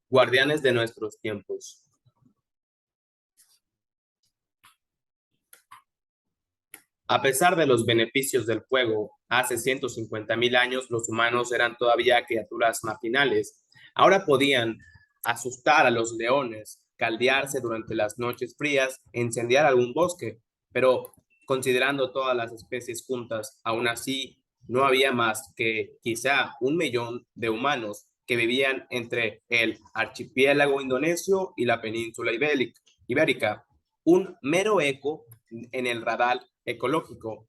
Guardianes de nuestros tiempos. A pesar de los beneficios del fuego, hace 150.000 años los humanos eran todavía criaturas marginales. Ahora podían asustar a los leones, caldearse durante las noches frías, incendiar algún bosque, pero considerando todas las especies juntas, aún así no había más que quizá 1 millón de humanos que vivían entre el archipiélago indonesio y la península ibérica, un mero eco en el radar ecológico.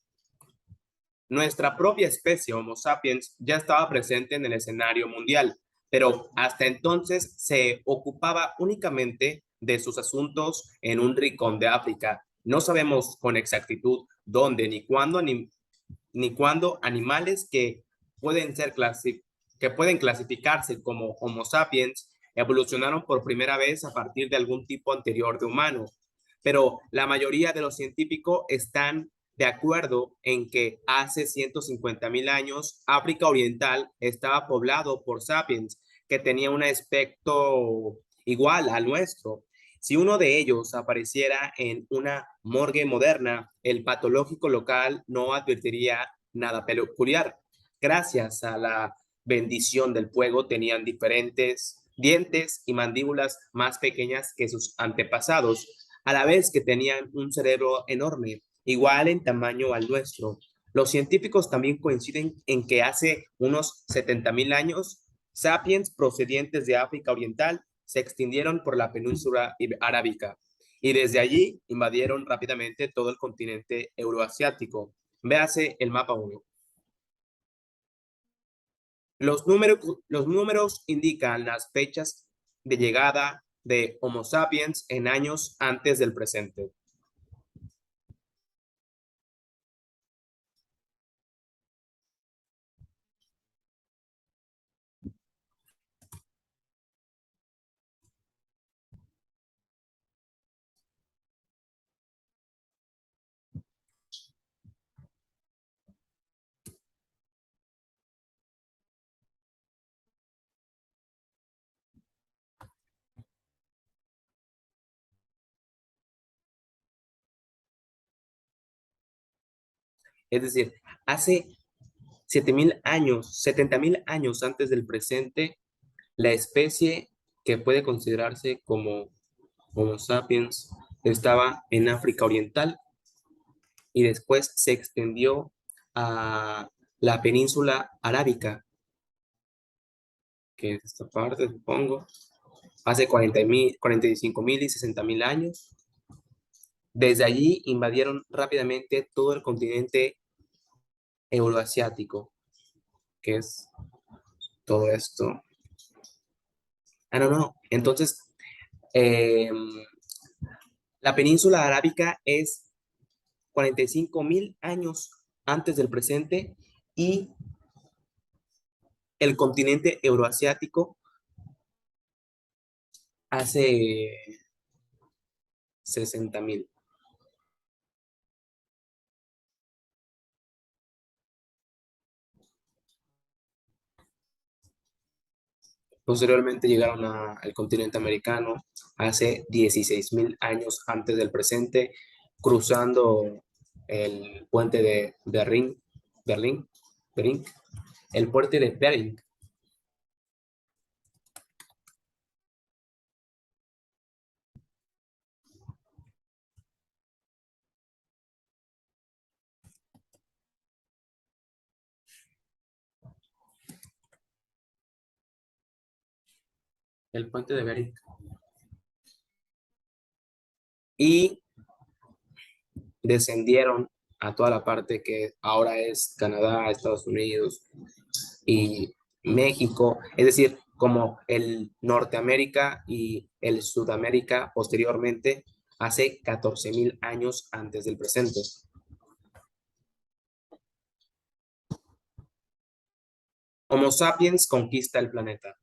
Nuestra propia especie, Homo sapiens, ya estaba presente en el escenario mundial, pero hasta entonces se ocupaba únicamente de sus asuntos en un rincón de África. No sabemos con exactitud dónde ni cuándo animales que pueden clasificarse como Homo sapiens evolucionaron por primera vez a partir de algún tipo anterior de humano, pero la mayoría de los científicos están de acuerdo en que hace 150.000 años África Oriental estaba poblado por sapiens que tenía un aspecto igual al nuestro. Si uno de ellos apareciera en una morgue moderna, el patológico local no advertiría nada peculiar. Gracias a la bendición del fuego, tenían diferentes dientes y mandíbulas más pequeñas que sus antepasados, a la vez que tenían un cerebro enorme, igual en tamaño al nuestro. Los científicos también coinciden en que hace unos 70.000 años, sapiens procedientes de África Oriental se extendieron por la península arábica y desde allí invadieron rápidamente todo el continente euroasiático. Véase el mapa 1. Los números indican las fechas de llegada de Homo sapiens en años antes del presente. Es decir, hace 7.000 años, 70.000 años antes del presente, la especie que puede considerarse como Homo sapiens estaba en África Oriental y después se extendió a la península arábica, que es esta parte, supongo, hace 45.000 y 60.000 años. Desde allí invadieron rápidamente todo el continente euroasiático, que es todo esto. No. Entonces, eh, la península arábica es 45.000 años antes del presente y el continente euroasiático hace 60.000. Posteriormente llegaron al continente americano hace 16.000 años antes del presente, cruzando el puente de Bering, el puente de Bering. El puente de Bering. Y descendieron a toda la parte que ahora es Canadá, Estados Unidos y México, es decir, como el Norteamérica y el Sudamérica posteriormente, hace 14.000 años antes del presente. Homo sapiens conquista el planeta.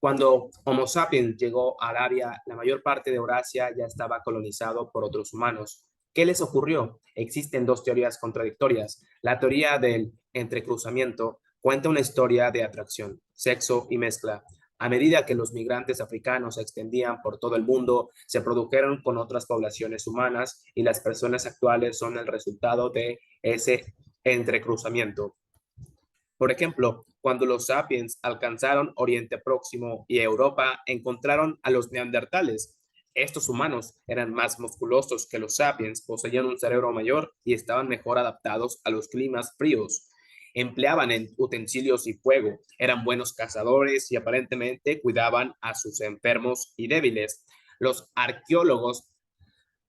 Cuando Homo sapiens llegó al área, la mayor parte de Eurasia ya estaba colonizado por otros humanos. ¿Qué les ocurrió? Existen dos teorías contradictorias. La teoría del entrecruzamiento cuenta una historia de atracción, sexo y mezcla. A medida que los migrantes africanos se extendían por todo el mundo, se produjeron con otras poblaciones humanas y las personas actuales son el resultado de ese entrecruzamiento. Por ejemplo, cuando los sapiens alcanzaron Oriente Próximo y Europa, encontraron a los neandertales. Estos humanos eran más musculosos que los sapiens, poseían un cerebro mayor y estaban mejor adaptados a los climas fríos. Empleaban utensilios y fuego, eran buenos cazadores y aparentemente cuidaban a sus enfermos y débiles. Los arqueólogos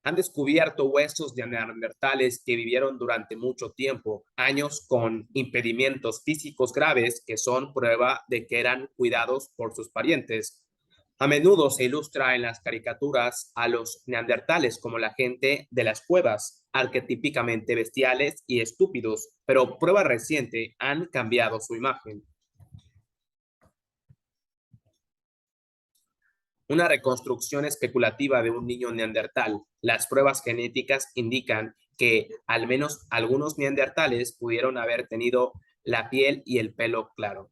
han descubierto huesos de neandertales que vivieron durante mucho tiempo, años con impedimentos físicos graves que son prueba de que eran cuidados por sus parientes. A menudo se ilustra en las caricaturas a los neandertales como la gente de las cuevas, arquetípicamente bestiales y estúpidos, pero prueba reciente han cambiado su imagen. Una reconstrucción especulativa de un niño neandertal. Las pruebas genéticas indican que al menos algunos neandertales pudieron haber tenido la piel y el pelo claro.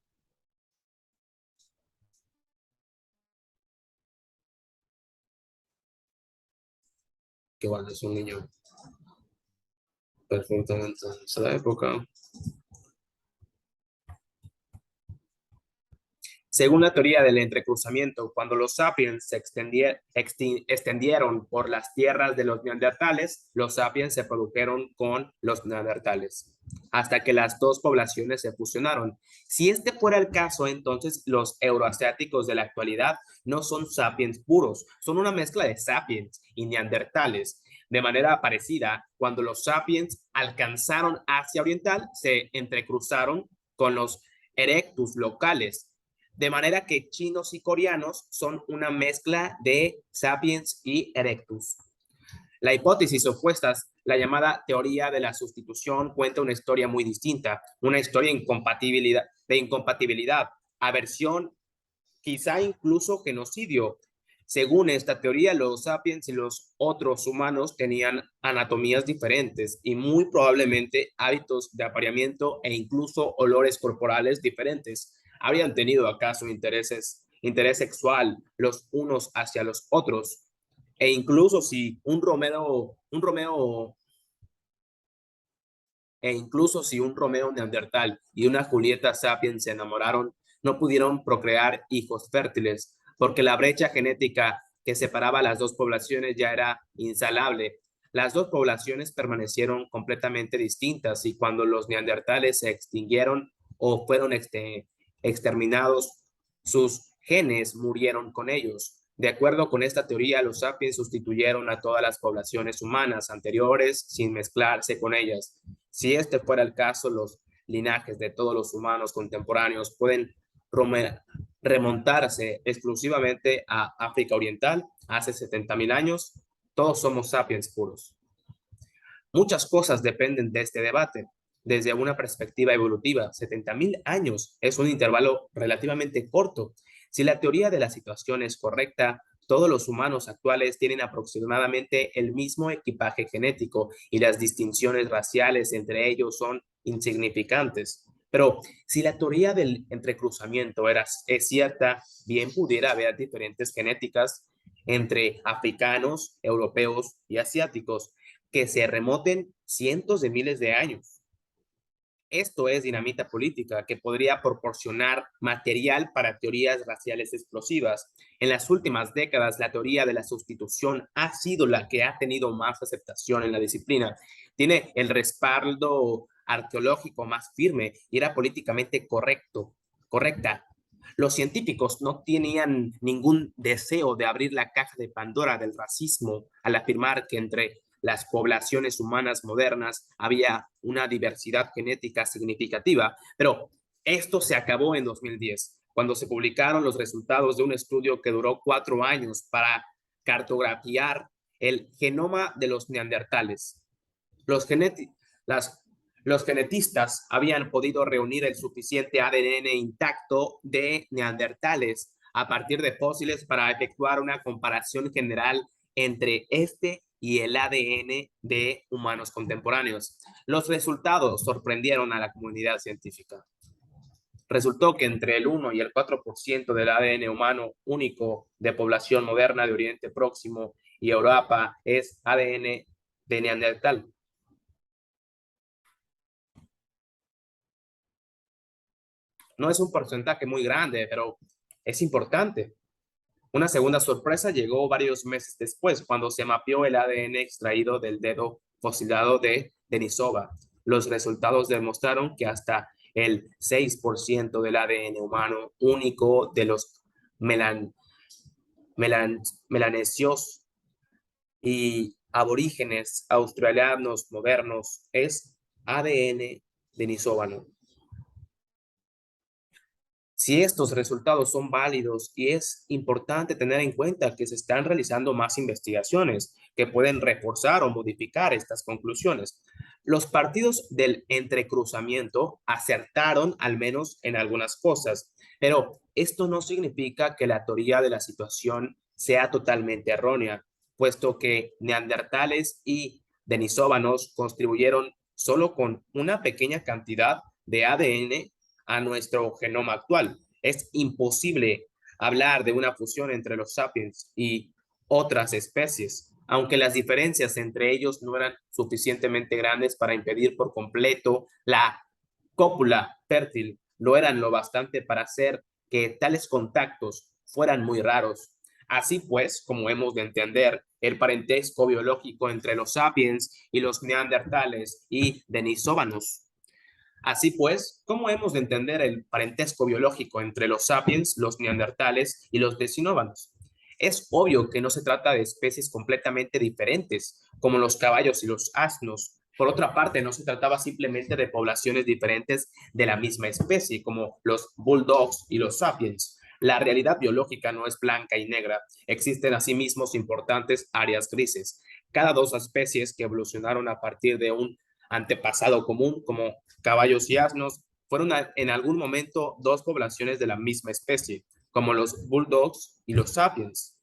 Que bueno, es un niño perfectamente en esa época. Según la teoría del entrecruzamiento, cuando los sapiens se extendieron por las tierras de los neandertales, los sapiens se produjeron con los neandertales, hasta que las dos poblaciones se fusionaron. Si este fuera el caso, entonces los euroasiáticos de la actualidad no son sapiens puros, son una mezcla de sapiens y neandertales. De manera parecida, cuando los sapiens alcanzaron Asia Oriental, se entrecruzaron con los erectus locales, de manera que chinos y coreanos son una mezcla de sapiens y erectus. La hipótesis opuesta, la llamada teoría de la sustitución, cuenta una historia muy distinta, una historia de incompatibilidad, aversión, quizá incluso genocidio. Según esta teoría, los sapiens y los otros humanos tenían anatomías diferentes y muy probablemente hábitos de apareamiento e incluso olores corporales diferentes. ¿Habrían tenido acaso interés sexual los unos hacia los otros? E incluso si un Romeo Neandertal y una Julieta Sapiens se enamoraron, no pudieron procrear hijos fértiles, porque la brecha genética que separaba las dos poblaciones ya era insalable. Las dos poblaciones permanecieron completamente distintas y cuando los neandertales se extinguieron o fueron exterminados, sus genes murieron con ellos. De acuerdo con esta teoría, los sapiens sustituyeron a todas las poblaciones humanas anteriores sin mezclarse con ellas. Si este fuera el caso, los linajes de todos los humanos contemporáneos pueden remontarse exclusivamente a África Oriental hace 70.000 años. Todos somos sapiens puros. Muchas cosas dependen de este debate. Desde una perspectiva evolutiva, 70.000 años es un intervalo relativamente corto. Si la teoría de la situación es correcta, todos los humanos actuales tienen aproximadamente el mismo equipaje genético y las distinciones raciales entre ellos son insignificantes. Pero si la teoría del entrecruzamiento es cierta, bien pudiera haber diferentes genéticas entre africanos, europeos y asiáticos que se remoten cientos de miles de años. Esto es dinamita política que podría proporcionar material para teorías raciales explosivas. En las últimas décadas, la teoría de la sustitución ha sido la que ha tenido más aceptación en la disciplina. Tiene el respaldo arqueológico más firme y era políticamente correcta. Los científicos no tenían ningún deseo de abrir la caja de Pandora del racismo al afirmar que entre las poblaciones humanas modernas había una diversidad genética significativa, pero esto se acabó en 2010, cuando se publicaron los resultados de un estudio que duró 4 años para cartografiar el genoma de los neandertales. Los, los genetistas habían podido reunir el suficiente ADN intacto de neandertales a partir de fósiles para efectuar una comparación general entre este y el ADN de humanos contemporáneos. Los resultados sorprendieron a la comunidad científica. Resultó que entre el 1 y el 4% del ADN humano único de población moderna de Oriente Próximo y Europa es ADN de Neandertal. No es un porcentaje muy grande, pero es importante. Una segunda sorpresa llegó varios meses después, cuando se mapeó el ADN extraído del dedo fosilado de Denisova. Los resultados demostraron que hasta el 6% del ADN humano único de los melan, melanesios y aborígenes australianos modernos es ADN denisovano. Si estos resultados son válidos, y es importante tener en cuenta que se están realizando más investigaciones que pueden reforzar o modificar estas conclusiones. Los partidos del entrecruzamiento acertaron al menos en algunas cosas, pero esto no significa que la teoría de la situación sea totalmente errónea, puesto que neandertales y denisóvanos contribuyeron solo con una pequeña cantidad de ADN a nuestro genoma actual. Es imposible hablar de una fusión entre los sapiens y otras especies, aunque las diferencias entre ellos no eran suficientemente grandes para impedir por completo la cópula fértil, lo eran lo bastante para hacer que tales contactos fueran muy raros. Así pues, como hemos de entender el parentesco biológico entre los sapiens y los neandertales y denisóvanos. Así pues, ¿cómo hemos de entender el parentesco biológico entre los sapiens, los neandertales y los denisóvanos? Es obvio que no se trata de especies completamente diferentes, como los caballos y los asnos. Por otra parte, no se trataba simplemente de poblaciones diferentes de la misma especie, como los bulldogs y los sapiens. La realidad biológica no es blanca y negra. Existen asimismo importantes áreas grises. Cada dos especies que evolucionaron a partir de un antepasado común, como caballos y asnos, fueron en algún momento dos poblaciones de la misma especie, como los bulldogs y los sapiens.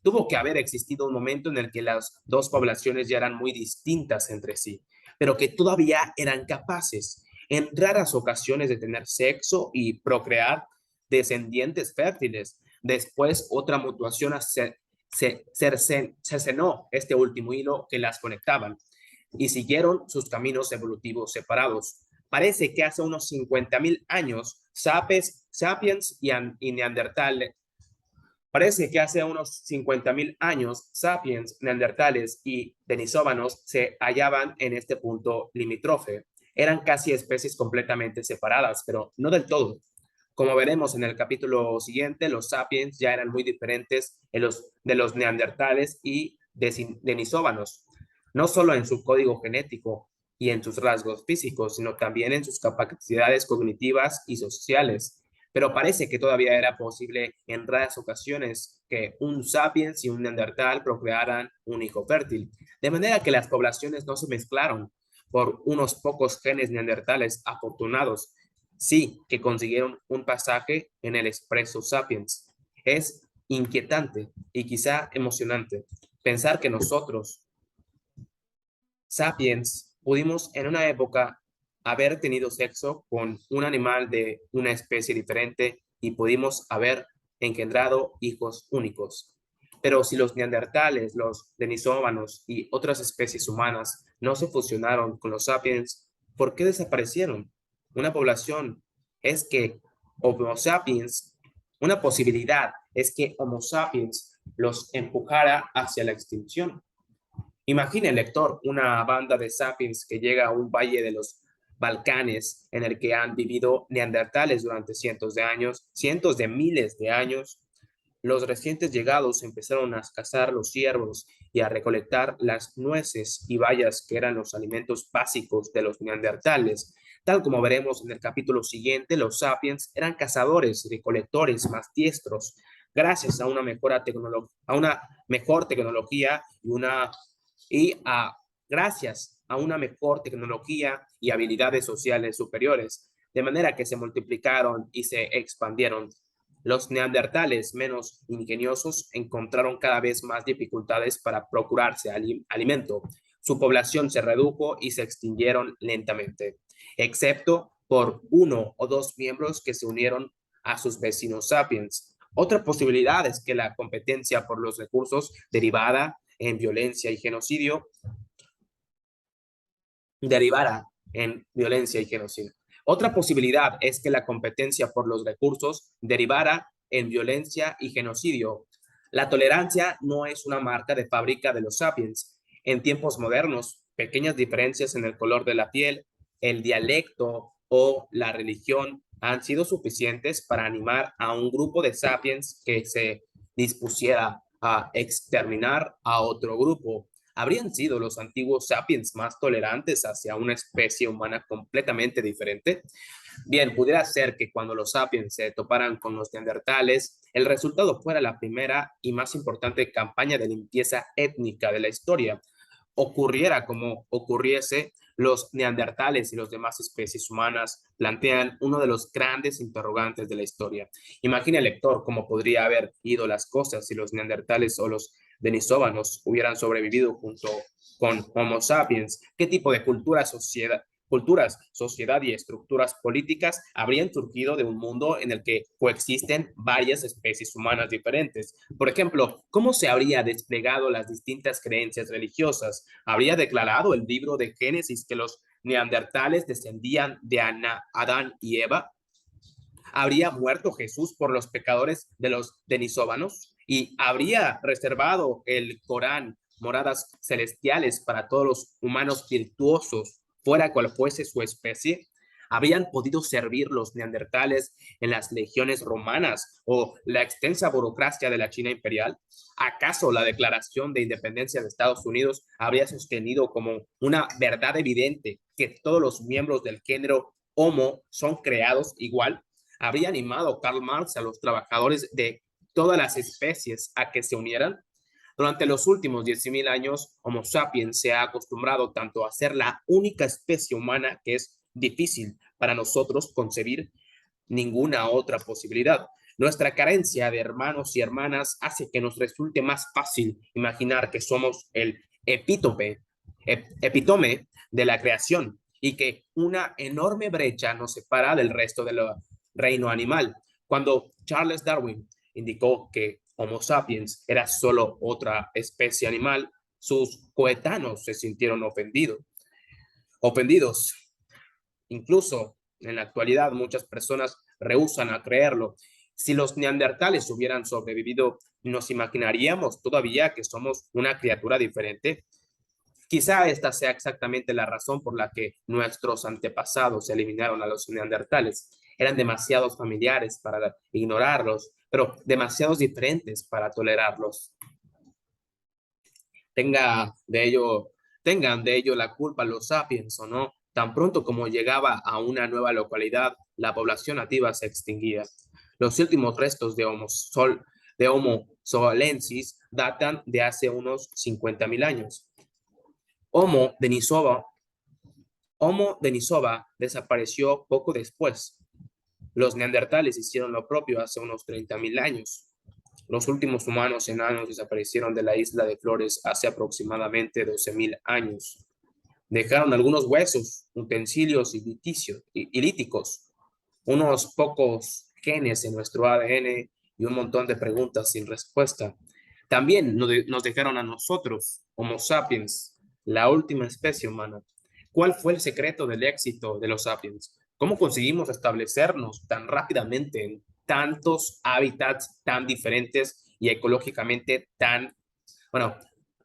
Tuvo que haber existido un momento en el que las dos poblaciones ya eran muy distintas entre sí, pero que todavía eran capaces, en raras ocasiones, de tener sexo y procrear descendientes fértiles. Después, otra mutuación cercenó este último hilo que las conectaban y siguieron sus caminos evolutivos separados. Parece que hace unos 50.000 años, sapiens y neandertal. Parece que hace unos 50.000 años, sapiens, neandertales y denisóvanos se hallaban en este punto limítrofe. Eran casi especies completamente separadas, pero no del todo. Como veremos en el capítulo siguiente, los sapiens ya eran muy diferentes de los neandertales y denisóvanos, no solo en su código genético y en sus rasgos físicos, sino también en sus capacidades cognitivas y sociales. Pero parece que todavía era posible en raras ocasiones que un sapiens y un neandertal procrearan un hijo fértil, de manera que las poblaciones no se mezclaron por unos pocos genes neandertales afortunados, sí que consiguieron un pasaje en el expreso sapiens. Es inquietante y quizá emocionante pensar que nosotros, sapiens, pudimos en una época haber tenido sexo con un animal de una especie diferente y pudimos haber engendrado hijos únicos. Pero si los neandertales, los denisóvanos y otras especies humanas no se fusionaron con los sapiens, ¿por qué desaparecieron? Una población es que Homo sapiens, una posibilidad es que Homo sapiens los empujara hacia la extinción. Imagine, lector, una banda de sapiens que llega a un valle de los Balcanes en el que han vivido neandertales durante cientos de años, cientos de miles de años. Los recientes llegados empezaron a cazar los ciervos y a recolectar las nueces y bayas que eran los alimentos básicos de los neandertales. Tal como veremos en el capítulo siguiente, los sapiens eran cazadores y recolectores más diestros, gracias a una mejor tecnología gracias a una mejor tecnología y habilidades sociales superiores, de manera que se multiplicaron y se expandieron. Los neandertales menos ingeniosos encontraron cada vez más dificultades para procurarse alimento. Su población se redujo y se extinguieron lentamente, excepto por uno o dos miembros que se unieron a sus vecinos sapiens. Otra posibilidad es que la competencia por los recursos derivada en violencia y genocidio derivara en violencia y genocidio. Otra posibilidad es que la competencia por los recursos derivara en violencia y genocidio. La tolerancia no es una marca de fábrica de los sapiens. En tiempos modernos, pequeñas diferencias en el color de la piel, el dialecto o la religión han sido suficientes para animar a un grupo de sapiens que se dispusiera a exterminar a otro grupo. ¿Habrían sido los antiguos sapiens más tolerantes hacia una especie humana completamente diferente? Bien, pudiera ser que cuando los sapiens se toparan con los neandertales, el resultado fuera la primera y más importante campaña de limpieza étnica de la historia. Ocurriera como ocurriese, los neandertales y las demás especies humanas plantean uno de los grandes interrogantes de la historia. Imagina el lector cómo podría haber ido las cosas si los neandertales o los denisóvanos hubieran sobrevivido junto con Homo sapiens. ¿Qué tipo de culturas, sociedad y estructuras políticas habrían surgido de un mundo en el que coexisten varias especies humanas diferentes? Por ejemplo, ¿cómo se habría desplegado las distintas creencias religiosas? ¿Habría declarado el libro de Génesis que los neandertales descendían de Adán y Eva? ¿Habría muerto Jesús por los pecadores de los denisóvanos? ¿Y habría reservado el Corán moradas celestiales para todos los humanos virtuosos, fuera cual fuese su especie? ¿Habrían podido servir los neandertales en las legiones romanas o la extensa burocracia de la China imperial? ¿Acaso la Declaración de Independencia de Estados Unidos habría sostenido como una verdad evidente que todos los miembros del género Homo son creados igual? ¿Habría animado Karl Marx a los trabajadores de todas las especies a que se unieran? Durante los últimos 10.000 años, Homo sapiens se ha acostumbrado tanto a ser la única especie humana que es difícil para nosotros concebir ninguna otra posibilidad. Nuestra carencia de hermanos y hermanas hace que nos resulte más fácil imaginar que somos el epítome de la creación y que una enorme brecha nos separa del resto del reino animal. Cuando Charles Darwin indicó que Homo sapiens era solo otra especie animal, sus coetanos se sintieron ofendidos. Incluso en la actualidad muchas personas rehúsan a creerlo. Si los neandertales hubieran sobrevivido, ¿nos imaginaríamos todavía que somos una criatura diferente? Quizá esta sea exactamente la razón por la que nuestros antepasados eliminaron a los neandertales. Eran demasiados familiares para ignorarlos, pero demasiados diferentes para tolerarlos. Tenga de ello, tengan de ello la culpa los sapiens o no, tan pronto como llegaba a una nueva localidad, la población nativa se extinguía. Los últimos restos de Homo solensis datan de hace unos 50.000 años. Homo denisova, Homo denisova desapareció poco después. Los neandertales hicieron lo propio hace unos 30.000 años. Los últimos humanos enanos desaparecieron de la isla de Flores hace aproximadamente 12.000 años. Dejaron algunos huesos, utensilios y líticos, unos pocos genes en nuestro ADN y un montón de preguntas sin respuesta. También nos dejaron a nosotros, Homo sapiens, la última especie humana. ¿Cuál fue el secreto del éxito de los sapiens? ¿Cómo conseguimos establecernos tan rápidamente en tantos hábitats tan diferentes y ecológicamente bueno,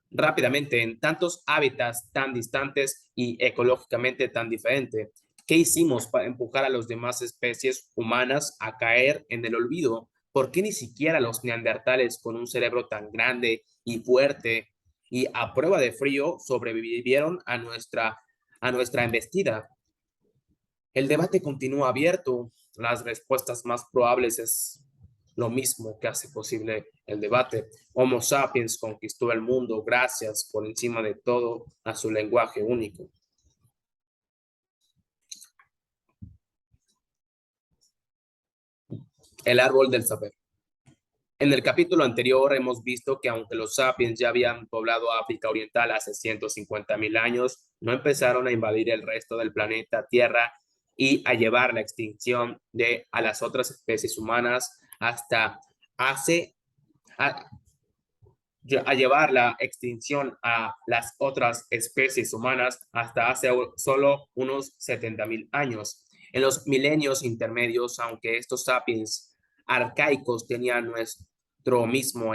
rápidamente en tantos hábitats tan distantes y ecológicamente tan diferentes? ¿Qué hicimos para empujar a las demás especies humanas a caer en el olvido? ¿Por qué ni siquiera los neandertales con un cerebro tan grande y fuerte y a prueba de frío sobrevivieron a nuestra embestida? El debate continúa abierto. Las respuestas más probables es lo mismo que hace posible el debate. Homo sapiens conquistó el mundo gracias, por encima de todo, a su lenguaje único. El árbol del saber. En el capítulo anterior hemos visto que aunque los sapiens ya habían poblado África Oriental hace 150.000 años, no empezaron a invadir el resto del planeta Tierra y a llevar la extinción a las otras especies humanas hasta hace, a, a llevar la extinción a las otras especies humanas hasta hace solo unos 70.000 años. En los milenios intermedios, aunque estos sapiens arcaicos tenían nuestro mismo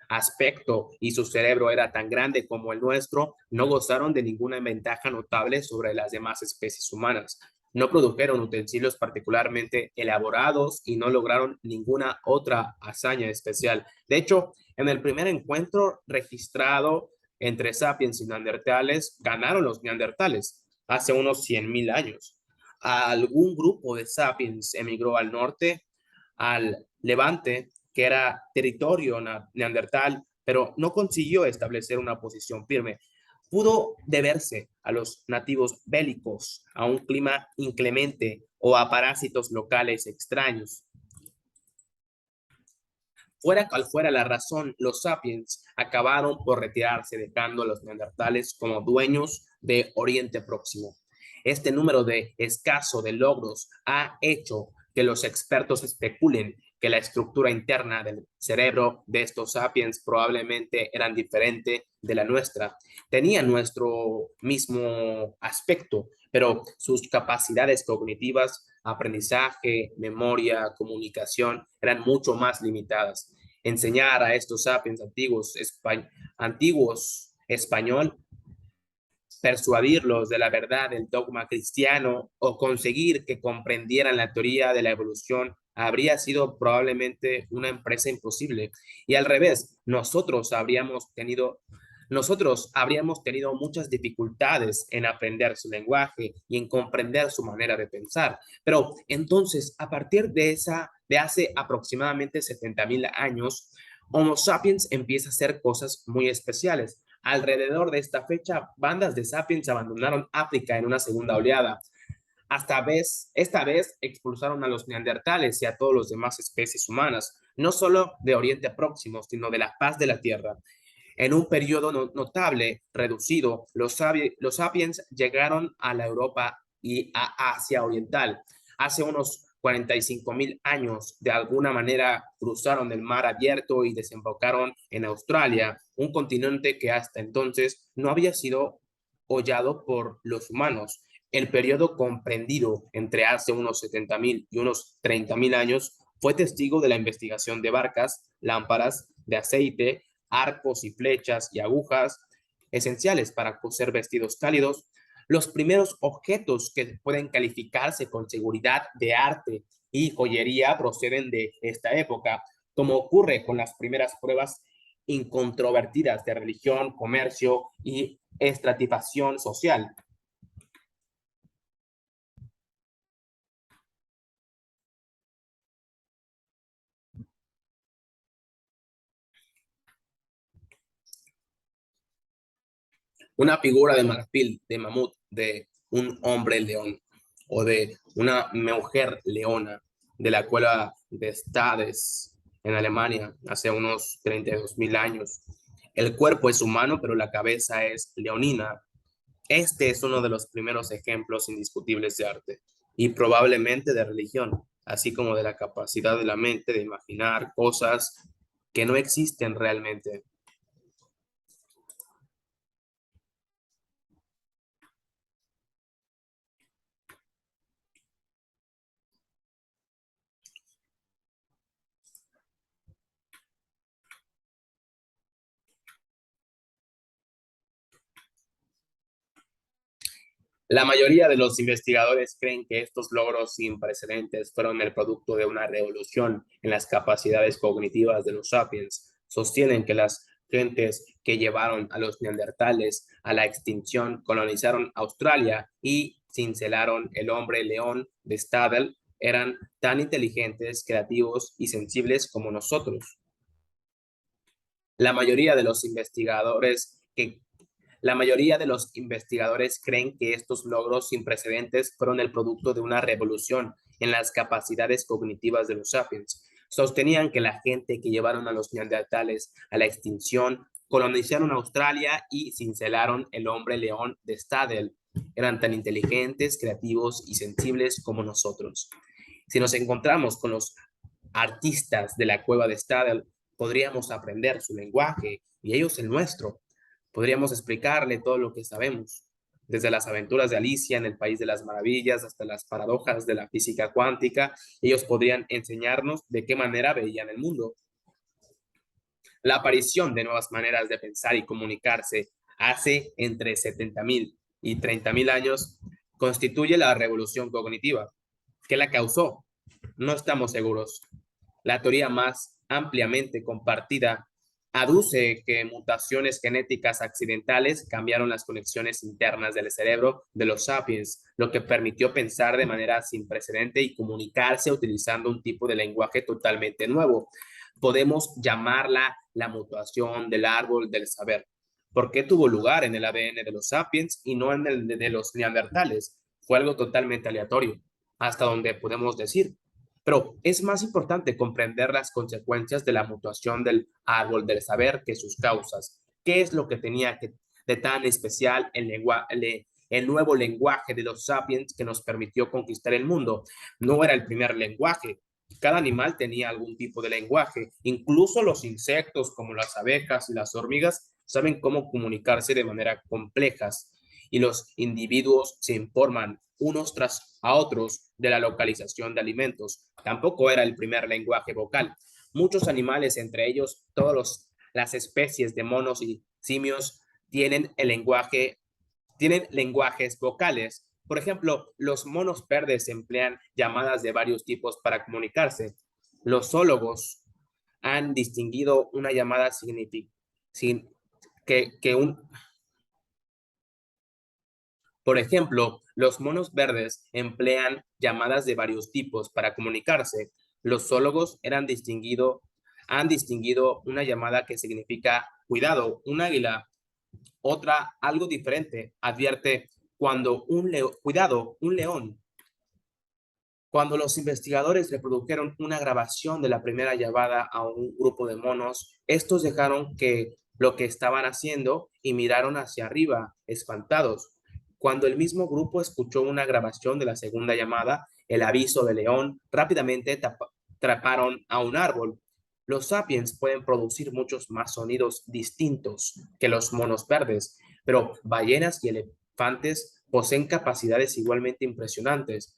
aspecto y su cerebro era tan grande como el nuestro, no gozaron de ninguna ventaja notable sobre las demás especies humanas. No produjeron utensilios particularmente elaborados y no lograron ninguna otra hazaña especial. De hecho, en el primer encuentro registrado entre sapiens y neandertales, ganaron los neandertales hace unos 100.000 años. Algún grupo de sapiens emigró al norte, al Levante, que era territorio neandertal, pero no consiguió establecer una posición firme. Pudo deberse a los nativos bélicos, a un clima inclemente o a parásitos locales extraños. Fuera cual fuera la razón, los sapiens acabaron por retirarse, dejando a los neandertales como dueños de Oriente Próximo. Este número de escaso de logros ha hecho que los expertos especulen que la estructura interna del cerebro de estos sapiens probablemente eran diferente de la nuestra. Tenían nuestro mismo aspecto, pero sus capacidades cognitivas, aprendizaje, memoria, comunicación, eran mucho más limitadas. Enseñar a estos sapiens antiguos español, persuadirlos de la verdad del dogma cristiano o conseguir que comprendieran la teoría de la evolución habría sido probablemente una empresa imposible. Y al revés, nosotros habríamos tenido muchas dificultades en aprender su lenguaje y en comprender su manera de pensar. Pero entonces, a partir de hace aproximadamente 70.000 años, Homo sapiens empieza a hacer cosas muy especiales. Alrededor de esta fecha, bandas de sapiens abandonaron África en una segunda oleada. Esta vez expulsaron a los neandertales y a todas las demás especies humanas, no solo de Oriente Próximo, sino de la paz de la Tierra. En un periodo notable, reducido, los sapiens llegaron a la Europa y a Asia Oriental. Hace unos 45.000 años, de alguna manera, cruzaron el mar abierto y desembocaron en Australia, un continente que hasta entonces no había sido hollado por los humanos. El periodo comprendido entre hace unos 70.000 y unos 30.000 años fue testigo de la investigación de barcas, lámparas de aceite, arcos y flechas y agujas esenciales para coser vestidos cálidos. Los primeros objetos que pueden calificarse con seguridad de arte y joyería proceden de esta época, como ocurre con las primeras pruebas incontrovertidas de religión, comercio y estratificación social. Una figura de marfil, de mamut, de un hombre león o de una mujer leona de la cueva de Stades en Alemania hace unos 32.000 años. El cuerpo es humano, pero la cabeza es leonina. Este es uno de los primeros ejemplos indiscutibles de arte y probablemente de religión, así como de la capacidad de la mente de imaginar cosas que no existen realmente. La mayoría de los investigadores creen que estos logros sin precedentes fueron el producto de una revolución en las capacidades cognitivas de los sapiens. Sostienen que las gentes que llevaron a los neandertales a la extinción colonizaron Australia y cincelaron el hombre león de Stadel eran tan inteligentes, creativos y sensibles como nosotros. La mayoría de los investigadores que La mayoría de los investigadores creen que estos logros sin precedentes fueron el producto de una revolución en las capacidades cognitivas de los sapiens. Sostenían que la gente que llevaron a los neandertales a la extinción colonizaron Australia y cincelaron el hombre león de Stadel Eran tan inteligentes, creativos y sensibles como nosotros. Si nos encontramos con los artistas de la cueva de Stadel, podríamos aprender su lenguaje y ellos el nuestro. Podríamos explicarle todo lo que sabemos, desde las aventuras de Alicia en el País de las Maravillas hasta las paradojas de la física cuántica. Ellos podrían enseñarnos de qué manera veían el mundo. La aparición de nuevas maneras de pensar y comunicarse hace entre 70.000 y 30.000 años constituye la revolución cognitiva. ¿Qué la causó? No estamos seguros. La teoría más ampliamente compartida aduce que mutaciones genéticas accidentales cambiaron las conexiones internas del cerebro de los sapiens, lo que permitió pensar de manera sin precedente y comunicarse utilizando un tipo de lenguaje totalmente nuevo. Podemos llamarla la mutación del árbol del saber. ¿Por qué tuvo lugar en el ADN de los sapiens y no en el de los neandertales? Fue algo totalmente aleatorio, hasta donde podemos decir. Pero es más importante comprender las consecuencias de la mutación del árbol del saber que sus causas. ¿Qué es lo que tenía de tan especial el nuevo lenguaje de los sapiens que nos permitió conquistar el mundo? No era el primer lenguaje. Cada animal tenía algún tipo de lenguaje. Incluso los insectos como las abejas y las hormigas saben cómo comunicarse de manera complejas y los individuos se informan unos tras a otros de la localización de alimentos. Tampoco era el primer lenguaje vocal. Muchos animales, entre ellos todas las especies de monos y simios, tienen lenguajes vocales. Por ejemplo, los monos verdes emplean llamadas de varios tipos para comunicarse. Los zoólogos han distinguido una llamada sin, que un, Por ejemplo, los monos verdes emplean llamadas de varios tipos para comunicarse. Los zoólogos han distinguido una llamada que significa cuidado. Un águila, otra algo diferente, advierte cuando cuidado, un león. Cuando los investigadores reprodujeron una grabación de la primera llamada a un grupo de monos, estos dejaron que lo que estaban haciendo y miraron hacia arriba, espantados. Cuando el mismo grupo escuchó una grabación de la segunda llamada, el aviso de león, rápidamente treparon a un árbol. Los sapiens pueden producir muchos más sonidos distintos que los monos verdes, pero ballenas y elefantes poseen capacidades igualmente impresionantes.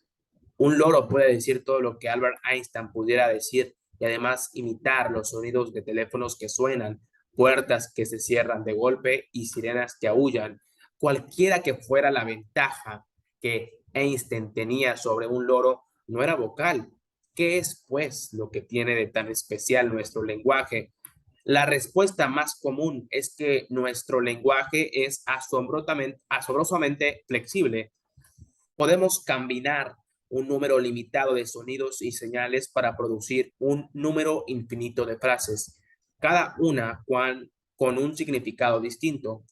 Un loro puede decir todo lo que Albert Einstein pudiera decir y además imitar los sonidos de teléfonos que suenan, puertas que se cierran de golpe y sirenas que aúllan. Cualquiera que fuera la ventaja que Einstein tenía sobre un loro, no era vocal. ¿Qué es, pues, lo que tiene de tan especial nuestro lenguaje? La respuesta más común es que nuestro lenguaje es asombrosamente flexible. Podemos combinar un número limitado de sonidos y señales para producir un número infinito de frases, cada una con un significado distinto.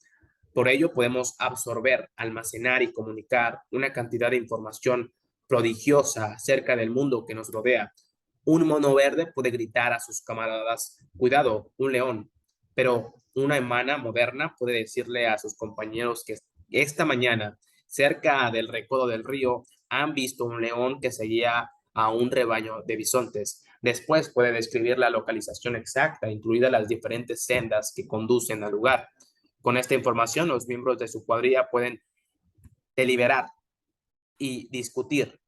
Por ello podemos absorber, almacenar y comunicar una cantidad de información prodigiosa acerca del mundo que nos rodea. Un mono verde puede gritar a sus camaradas, cuidado, un león, pero una hermana moderna puede decirle a sus compañeros que esta mañana, cerca del recodo del río, han visto un león que seguía a un rebaño de bisontes. Después puede describir la localización exacta, incluidas las diferentes sendas que conducen al lugar. Con esta información, los miembros de su cuadrilla pueden deliberar y discutir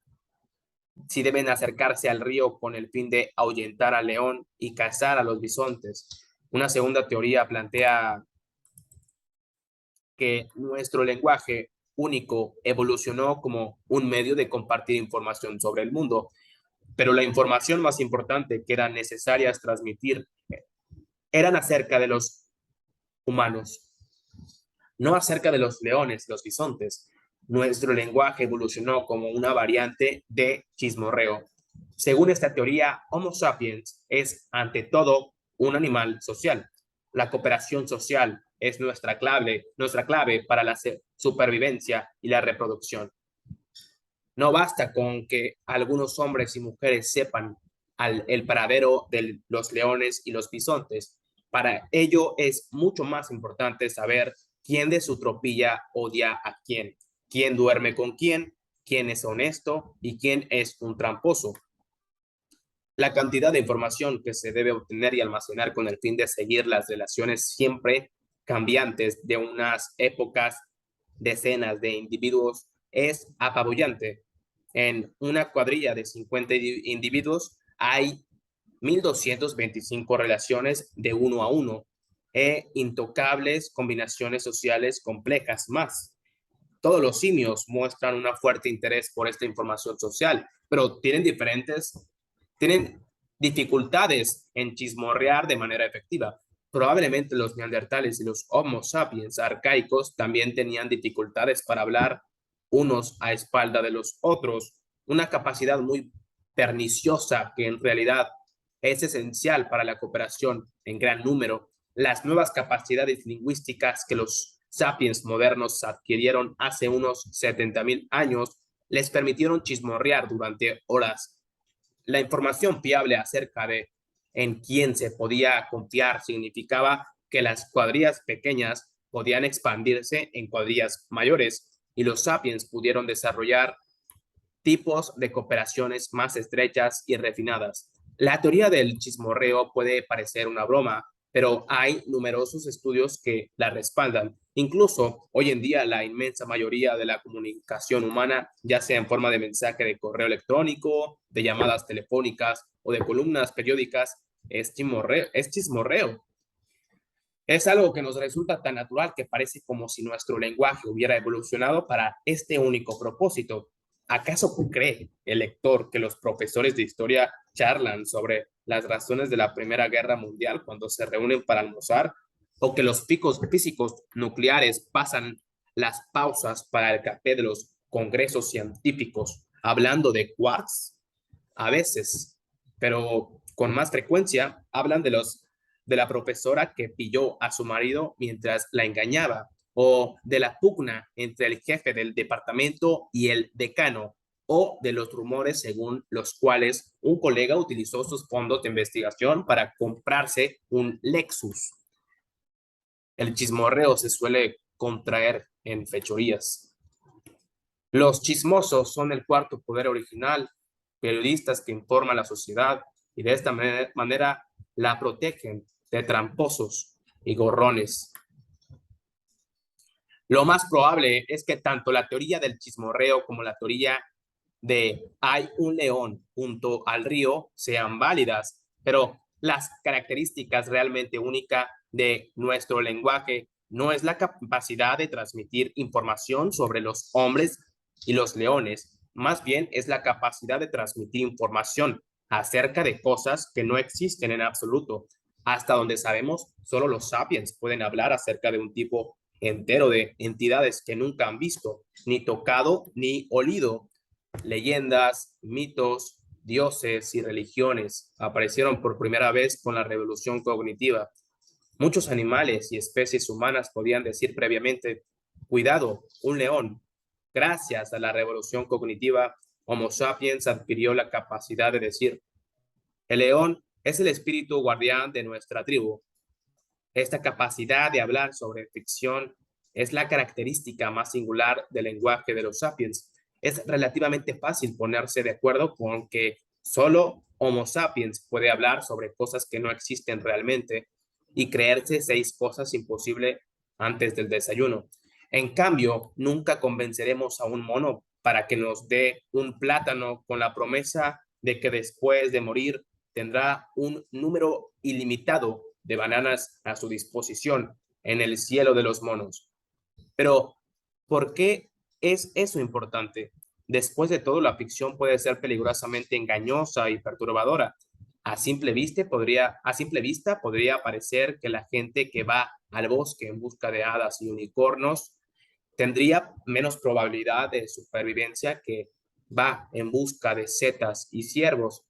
si deben acercarse al río con el fin de ahuyentar al león y cazar a los bisontes. Una segunda teoría plantea que nuestro lenguaje único evolucionó como un medio de compartir información sobre el mundo, pero la información más importante que eran necesarias transmitir eran acerca de los humanos, no acerca de los leones, los bisontes. Nuestro lenguaje evolucionó como una variante de chismorreo. Según esta teoría, Homo sapiens es ante todo un animal social. La cooperación social es nuestra clave para la supervivencia y la reproducción. No basta con que algunos hombres y mujeres sepan el paradero de los leones y los bisontes. Para ello es mucho más importante saber quién de su tropilla odia a quién. quién duerme con quién es honesto y quién es un tramposo. La cantidad de información que se debe obtener y almacenar con el fin de seguir las relaciones siempre cambiantes de unas épocas, decenas de individuos, es apabullante. En una cuadrilla de 50 individuos hay 1.225 relaciones de uno a uno e intocables combinaciones sociales complejas más. Todos los simios muestran un fuerte interés por esta información social, pero tienen dificultades en chismorrear de manera efectiva. Probablemente los neandertales y los Homo sapiens arcaicos también tenían dificultades para hablar unos a espalda de los otros, una capacidad muy perniciosa que en realidad es esencial para la cooperación en gran número. Las nuevas capacidades lingüísticas que los sapiens modernos adquirieron hace unos 70.000 años les permitieron chismorrear durante horas. La información fiable acerca de en quién se podía confiar significaba que las cuadrillas pequeñas podían expandirse en cuadrillas mayores y los sapiens pudieron desarrollar tipos de cooperaciones más estrechas y refinadas. La teoría del chismorreo puede parecer una broma, pero hay numerosos estudios que la respaldan. Incluso hoy en día la inmensa mayoría de la comunicación humana, ya sea en forma de mensaje de correo electrónico, de llamadas telefónicas o de columnas periódicas, es chismorreo. Es algo que nos resulta tan natural que parece como si nuestro lenguaje hubiera evolucionado para este único propósito. ¿Acaso cree el lector que los profesores de historia charlan sobre las razones de la Primera Guerra Mundial cuando se reúnen para almorzar? ¿O que los físicos nucleares pasan las pausas para el café de los congresos científicos hablando de quarks? A veces, pero con más frecuencia, hablan de la profesora que pilló a su marido mientras la engañaba, o de la pugna entre el jefe del departamento y el decano, o de los rumores según los cuales un colega utilizó sus fondos de investigación para comprarse un Lexus. El chismorreo se suele contraer en fechorías. Los chismosos son el cuarto poder original, periodistas que informan a la sociedad y de esta manera la protegen de tramposos y gorrones. Lo más probable es que tanto la teoría del chismorreo como la teoría de hay un león junto al río sean válidas, pero las características realmente únicas de nuestro lenguaje no es la capacidad de transmitir información sobre los hombres y los leones, más bien es la capacidad de transmitir información acerca de cosas que no existen en absoluto. Hasta donde sabemos, solo los sapiens pueden hablar acerca de un tipo entero de entidades que nunca han visto, ni tocado, ni olido. Leyendas, mitos, dioses y religiones aparecieron por primera vez con la revolución cognitiva. Muchos animales y especies humanas podían decir previamente, cuidado, un león. Gracias a la revolución cognitiva, Homo sapiens adquirió la capacidad de decir, el león es el espíritu guardián de nuestra tribu. Esta capacidad de hablar sobre ficción es la característica más singular del lenguaje de los sapiens. Es relativamente fácil ponerse de acuerdo con que solo Homo sapiens puede hablar sobre cosas que no existen realmente y creerse 6 cosas imposibles antes del desayuno. En cambio, nunca convenceremos a un mono para que nos dé un plátano con la promesa de que después de morir tendrá un número ilimitado de bananas a su disposición en el cielo de los monos. Pero, ¿por qué es eso importante? Después de todo, la ficción puede ser peligrosamente engañosa y perturbadora. A simple vista podría parecer que la gente que va al bosque en busca de hadas y unicornios tendría menos probabilidad de supervivencia que va en busca de setas y ciervos.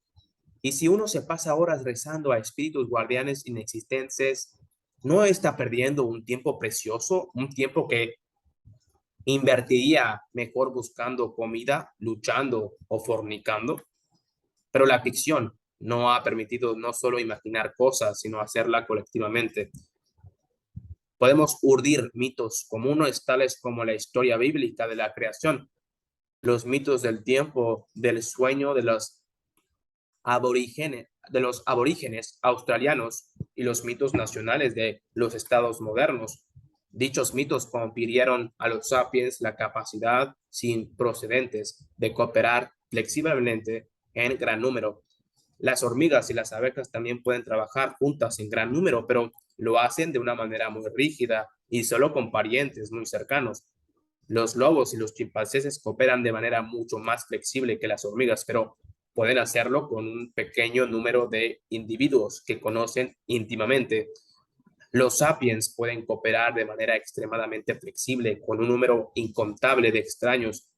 Y si uno se pasa horas rezando a espíritus guardianes inexistentes, ¿no está perdiendo un tiempo precioso? Un tiempo que invertiría mejor buscando comida, luchando o fornicando. Pero la ficción no ha permitido no solo imaginar cosas, sino hacerla colectivamente. Podemos urdir mitos comunes tales como la historia bíblica de la creación, los mitos del tiempo, del sueño de los aborígenes australianos y los mitos nacionales de los estados modernos. Dichos mitos confirieron a los sapiens la capacidad sin procedentes de cooperar flexiblemente en gran número. Las hormigas y las abejas también pueden trabajar juntas en gran número, pero lo hacen de una manera muy rígida y solo con parientes muy cercanos. Los lobos y los chimpancés cooperan de manera mucho más flexible que las hormigas, pero pueden hacerlo con un pequeño número de individuos que conocen íntimamente. Los sapiens pueden cooperar de manera extremadamente flexible con un número incontable de extraños.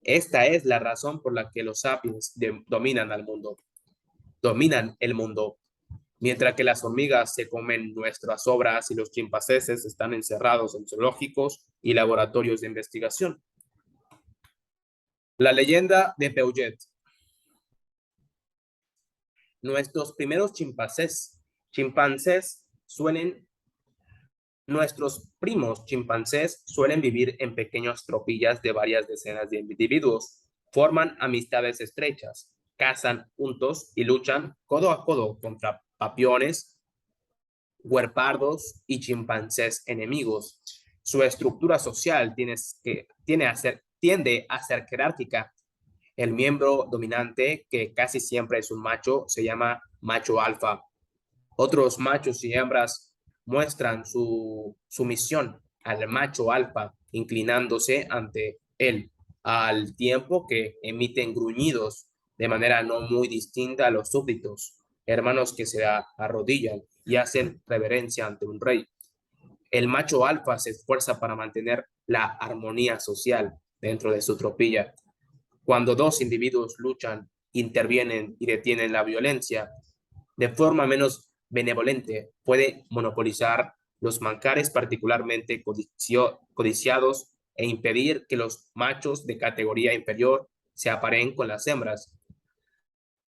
Esta es la razón por la que los sapiens dominan el mundo, mientras que las hormigas se comen nuestras obras y los chimpancés están encerrados en zoológicos y laboratorios de investigación. La leyenda de Peugeot. Nuestros primeros nuestros primos chimpancés suelen vivir en pequeñas tropillas de varias decenas de individuos, forman amistades estrechas, cazan juntos y luchan codo a codo contra papiones, huerpardos y chimpancés enemigos. Su estructura social tiende a ser jerárquica. El miembro dominante, que casi siempre es un macho, se llama macho alfa. Otros machos y hembras muestran su sumisión al macho alfa, inclinándose ante él, al tiempo que emiten gruñidos de manera no muy distinta a los súbditos, hermanos que se arrodillan y hacen reverencia ante un rey. El macho alfa se esfuerza para mantener la armonía social dentro de su tropilla. Cuando dos individuos luchan, intervienen y detienen la violencia, de forma menos benevolente, puede monopolizar los manjares particularmente codiciados e impedir que los machos de categoría inferior se apareen con las hembras.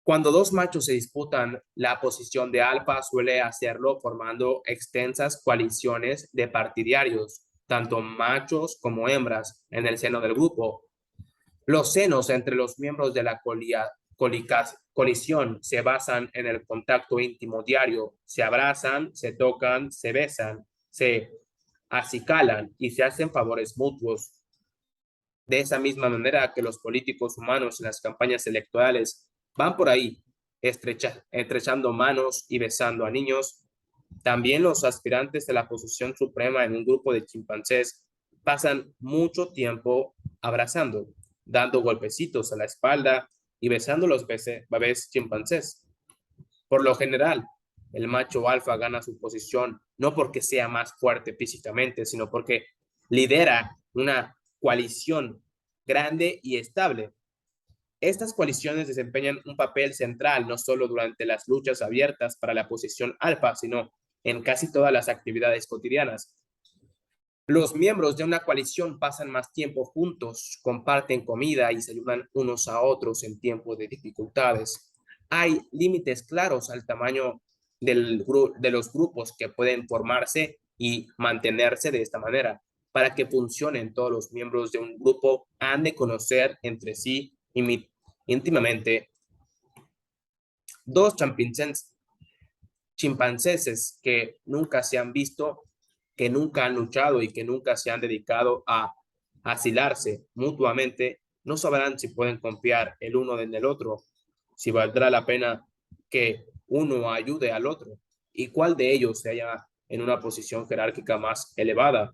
Cuando dos machos se disputan la posición de alfa, suele hacerlo formando extensas coaliciones de partidarios, tanto machos como hembras, en el seno del grupo. Los senos entre los miembros de la colisión se basan en el contacto íntimo diario. Se abrazan, se tocan, se besan, se acicalan y se hacen favores mutuos. De esa misma manera que los políticos humanos en las campañas electorales van por ahí estrechando manos y besando a niños, también los aspirantes de la posición suprema en un grupo de chimpancés pasan mucho tiempo abrazando, dando golpecitos a la espalda y besando los bebés chimpancés. Por lo general, el macho alfa gana su posición no porque sea más fuerte físicamente, sino porque lidera una coalición grande y estable. Estas coaliciones desempeñan un papel central no solo durante las luchas abiertas para la posición alfa, sino en casi todas las actividades cotidianas. Los miembros de una coalición pasan más tiempo juntos, comparten comida y se ayudan unos a otros en tiempos de dificultades. Hay límites claros al tamaño de los grupos que pueden formarse y mantenerse de esta manera. Para que funcionen, todos los miembros de un grupo han de conocer entre sí íntimamente. Dos chimpancéses que nunca se han visto, que nunca han luchado y que nunca se han dedicado a asilarse mutuamente, no sabrán si pueden confiar el uno en el otro, si valdrá la pena que uno ayude al otro y cuál de ellos se halla en una posición jerárquica más elevada.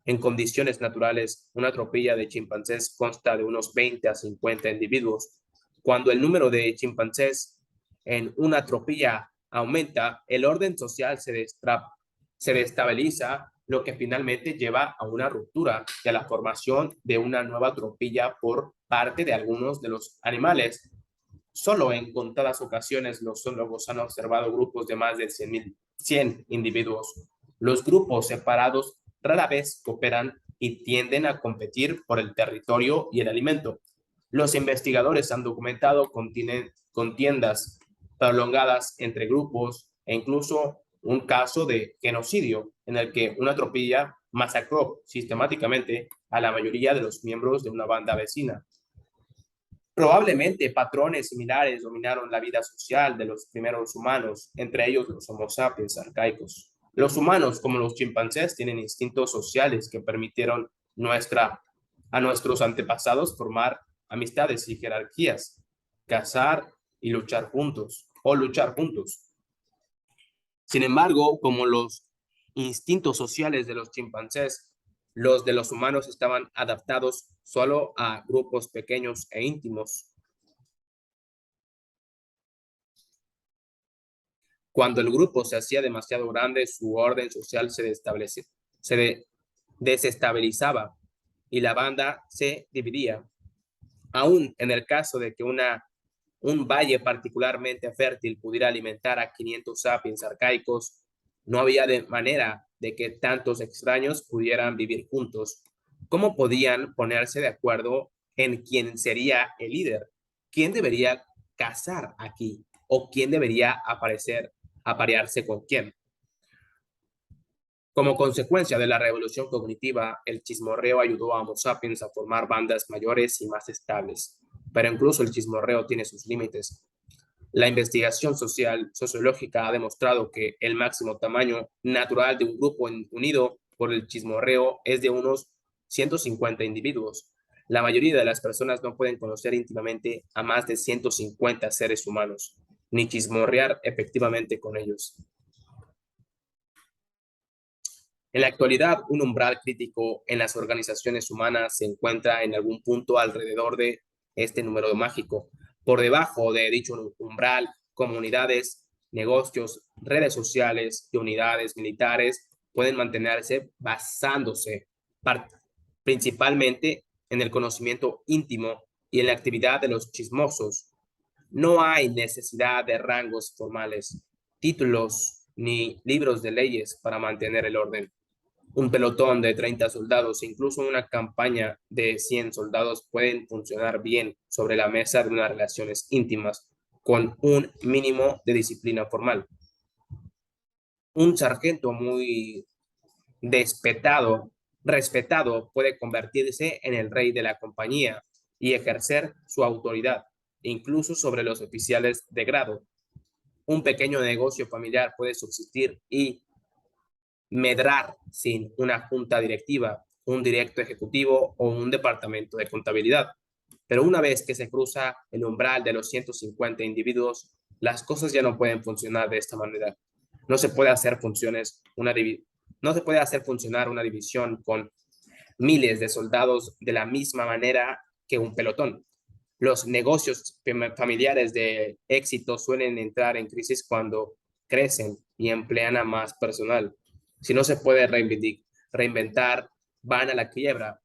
En condiciones naturales, una tropilla de chimpancés consta de unos 20 a 50 individuos. Cuando el número de chimpancés en una tropilla aumenta, el orden social se destabiliza, lo que finalmente lleva a una ruptura y a la formación de una nueva tropilla por parte de algunos de los animales. Solo en contadas ocasiones los zoólogos han observado grupos de más de 100 individuos. Los grupos separados rara vez cooperan y tienden a competir por el territorio y el alimento. Los investigadores han documentado contiendas prolongadas entre grupos e incluso un caso de genocidio en el que una tropilla masacró sistemáticamente a la mayoría de los miembros de una banda vecina. Probablemente patrones similares dominaron la vida social de los primeros humanos, entre ellos los Homo sapiens arcaicos. Los humanos, como los chimpancés, tienen instintos sociales que permitieron a nuestros antepasados formar amistades y jerarquías, cazar y luchar juntos, o luchar juntos. Sin embargo, como los instintos sociales de los chimpancés, los de los humanos estaban adaptados solo a grupos pequeños e íntimos. Cuando el grupo se hacía demasiado grande, su orden social se desestabilizaba y la banda se dividía. Aún en el caso de que un valle particularmente fértil pudiera alimentar a 500 sapiens arcaicos, no había manera de que tantos extraños pudieran vivir juntos. ¿Cómo podían ponerse de acuerdo en quién sería el líder? ¿Quién debería cazar aquí? ¿O quién debería aparearse con quién? Como consecuencia de la revolución cognitiva, el chismorreo ayudó a Homo sapiens a formar bandas mayores y más estables. Pero incluso el chismorreo tiene sus límites. La investigación sociológica ha demostrado que el máximo tamaño natural de un grupo unido por el chismorreo es de unos 150 individuos. La mayoría de las personas no pueden conocer íntimamente a más de 150 seres humanos, ni chismorrear efectivamente con ellos. En la actualidad, un umbral crítico en las organizaciones humanas se encuentra en algún punto alrededor de este número mágico. Por debajo de dicho umbral, comunidades, negocios, redes sociales y unidades militares pueden mantenerse basándose principalmente en el conocimiento íntimo y en la actividad de los chismosos. No hay necesidad de rangos formales, títulos ni libros de leyes para mantener el orden. Un pelotón de 30 soldados, incluso una campaña de 100 soldados pueden funcionar bien sobre la mesa de unas relaciones íntimas con un mínimo de disciplina formal. Un sargento muy respetado puede convertirse en el rey de la compañía y ejercer su autoridad, incluso sobre los oficiales de grado. Un pequeño negocio familiar puede subsistir y medrar sin una junta directiva, un directo ejecutivo o un departamento de contabilidad. Pero una vez que se cruza el umbral de los 150 individuos, las cosas ya no pueden funcionar de esta manera. No se puede hacer no se puede hacer funcionar una división con miles de soldados de la misma manera que un pelotón. Los negocios familiares de éxito suelen entrar en crisis cuando crecen y emplean a más personal. Si no se puede reinventar, van a la quiebra.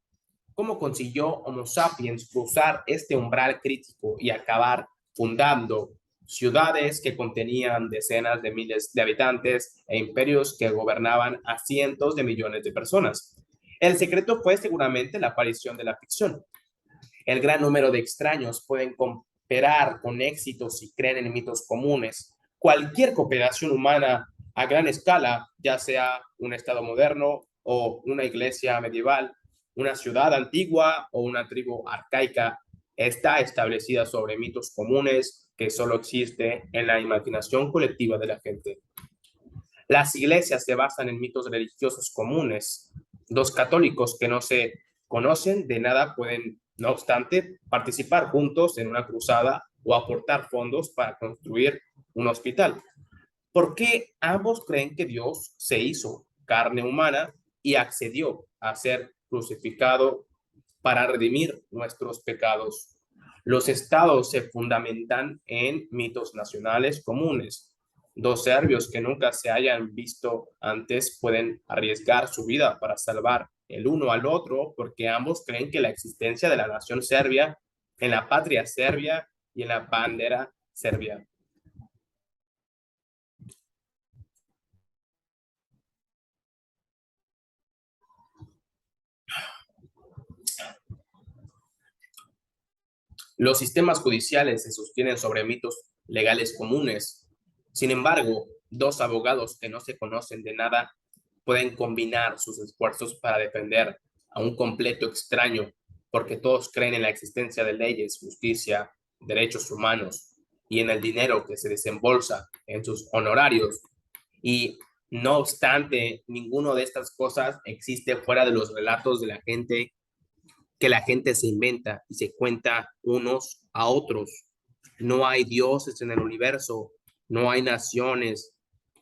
¿Cómo consiguió Homo sapiens cruzar este umbral crítico y acabar fundando ciudades que contenían decenas de miles de habitantes e imperios que gobernaban a cientos de millones de personas? El secreto fue seguramente la aparición de la ficción. El gran número de extraños pueden cooperar con éxito si creen en mitos comunes. Cualquier cooperación humana a gran escala, ya sea un estado moderno o una iglesia medieval, una ciudad antigua o una tribu arcaica, está establecida sobre mitos comunes que solo existe en la imaginación colectiva de la gente. Las iglesias se basan en mitos religiosos comunes. Dos católicos que no se conocen de nada pueden, no obstante, participar juntos en una cruzada o aportar fondos para construir un hospital. ¿Por qué ambos creen que Dios se hizo carne humana y accedió a ser crucificado para redimir nuestros pecados? Los estados se fundamentan en mitos nacionales comunes. Dos serbios que nunca se hayan visto antes pueden arriesgar su vida para salvar el uno al otro porque ambos creen que la existencia de la nación serbia en la patria serbia y en la bandera serbia. Los sistemas judiciales se sostienen sobre mitos legales comunes. Sin embargo, dos abogados que no se conocen de nada pueden combinar sus esfuerzos para defender a un completo extraño, porque todos creen en la existencia de leyes, justicia, derechos humanos y en el dinero que se desembolsa en sus honorarios. Y no obstante, ninguno de estas cosas existe fuera de los relatos de la gente que la gente se inventa y se cuenta unos a otros. No hay dioses en el universo, no hay naciones,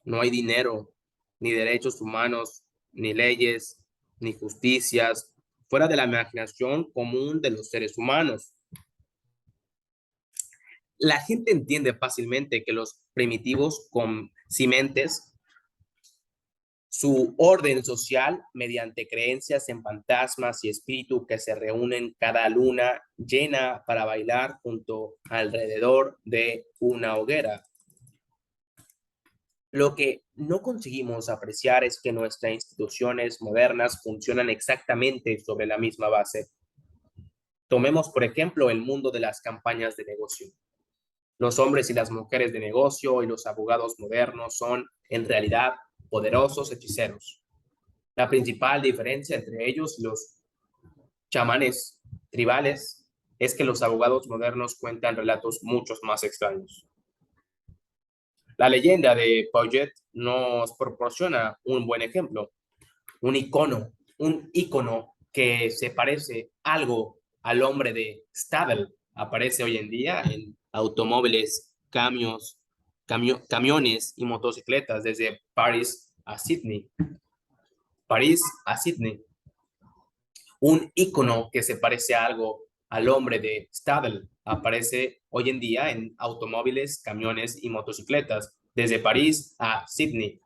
no hay dinero, ni derechos humanos, ni leyes, ni justicias, fuera de la imaginación común de los seres humanos. La gente entiende fácilmente que los primitivos con cimentes su orden social mediante creencias en fantasmas y espíritus que se reúnen cada luna llena para bailar junto alrededor de una hoguera. Lo que no conseguimos apreciar es que nuestras instituciones modernas funcionan exactamente sobre la misma base. Tomemos, por ejemplo, el mundo de las campañas de negocio. Los hombres y las mujeres de negocio y los abogados modernos son, en realidad, poderosos hechiceros. La principal diferencia entre ellos y los chamanes tribales es que los abogados modernos cuentan relatos muchos más extraños. La leyenda de Pauget nos proporciona un buen ejemplo, un icono que se parece algo al hombre de Stavel. Aparece hoy en día en automóviles, camiones y motocicletas desde París a Sydney. París a Sydney. Un icono que se parece algo al hombre de Stavel aparece hoy en día en automóviles, camiones y motocicletas desde París a Sydney.